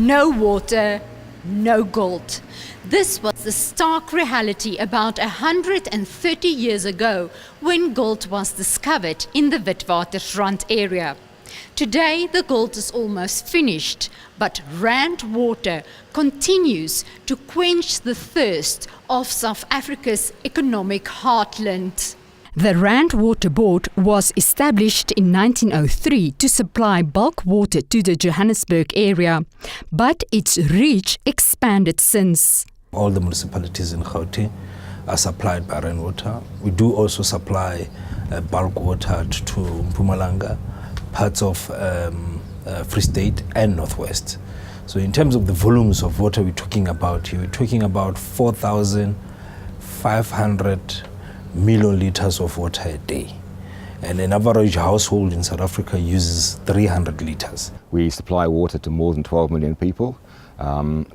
no water, no gold. This was the stark reality about 130 years ago when gold was discovered in the Witwatersrand area. Today the gold is almost finished, but Rand water continues to quench the thirst of South Africa's economic heartland. The Rand Water Board was established in 1903 to supply bulk water to the Johannesburg area, but its reach expanded since. All the municipalities in Gauteng are supplied by Rand Water. We do also supply bulk water to Mpumalanga, parts of Free State and Northwest. So in terms of the volumes of water we're talking about here, we're talking about 4,500 million liters of water a day. And an average household in South Africa uses 300 liters. We supply water to more than 12 million people,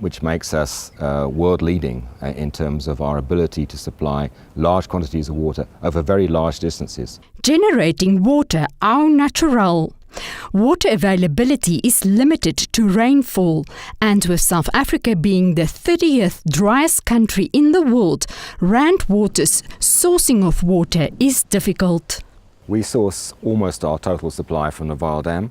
which makes us world leading in terms of our ability to supply large quantities of water over very large distances. Generating water au natural. Water availability is limited to rainfall, and with South Africa being the 30th driest country in the world, Rand Water's sourcing of water is difficult. We source almost our total supply from the Vaal Dam,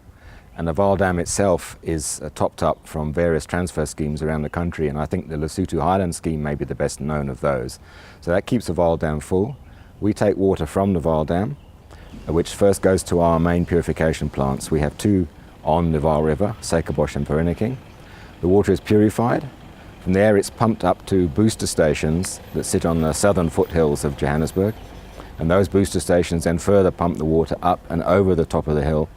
and the Vaal Dam itself is topped up from various transfer schemes around the country, and I think the Lesotho Highland scheme may be the best known of those. So that keeps the Vaal Dam full. We take water from the Vaal Dam, which first goes to our main purification plants. We have two on the Vaal River, Suikerbosch and Periniking. The water is purified. From there it's pumped up to booster stations that sit on the southern foothills of Johannesburg, and those booster stations then further pump the water up and over the top of the hill,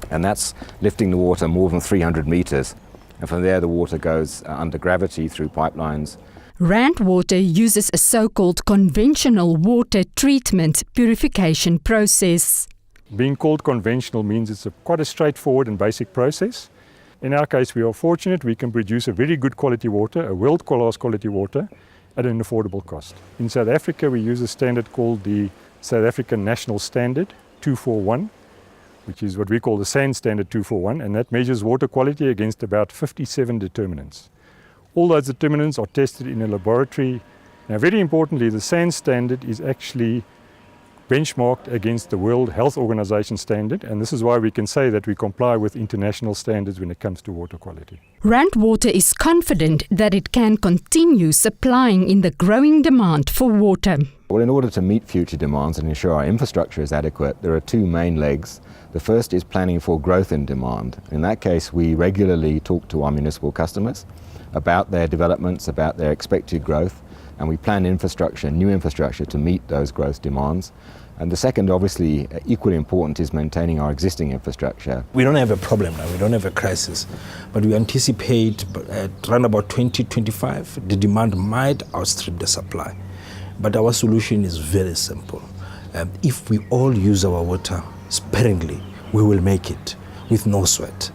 and that's lifting the water more than 300 meters. And from there the water goes under gravity through pipelines. Rand Water uses a so-called conventional water treatment purification process. Being called conventional means it's quite a straightforward and basic process. In our case, we are fortunate we can produce a very good quality water, a world-class quality water, at an affordable cost. In South Africa, we use a standard called the South African National Standard 241, which is what we call the SAN Standard 241, and that measures water quality against about 57 determinants. All those determinants are tested in a laboratory. Now, very importantly, the SAN standard is actually benchmarked against the World Health Organization standard, and this is why we can say that we comply with international standards when it comes to water quality. Rand Water is confident that it can continue supplying in the growing demand for water. Well, in order to meet future demands and ensure our infrastructure is adequate, there are two main legs. The first is planning for growth in demand. In that case, we regularly talk to our municipal customers about their developments, about their expected growth, and we plan infrastructure, new infrastructure, to meet those growth demands. And the second, obviously equally important, is maintaining our existing infrastructure. We don't have a problem now, we don't have a crisis, but we anticipate at around about 2025, the demand might outstrip the supply. But our solution is very simple. If we all use our water sparingly, we will make it with no sweat.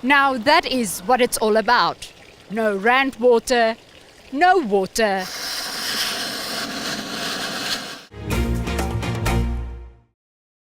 Now that is what it's all about. No Rand Water, no water,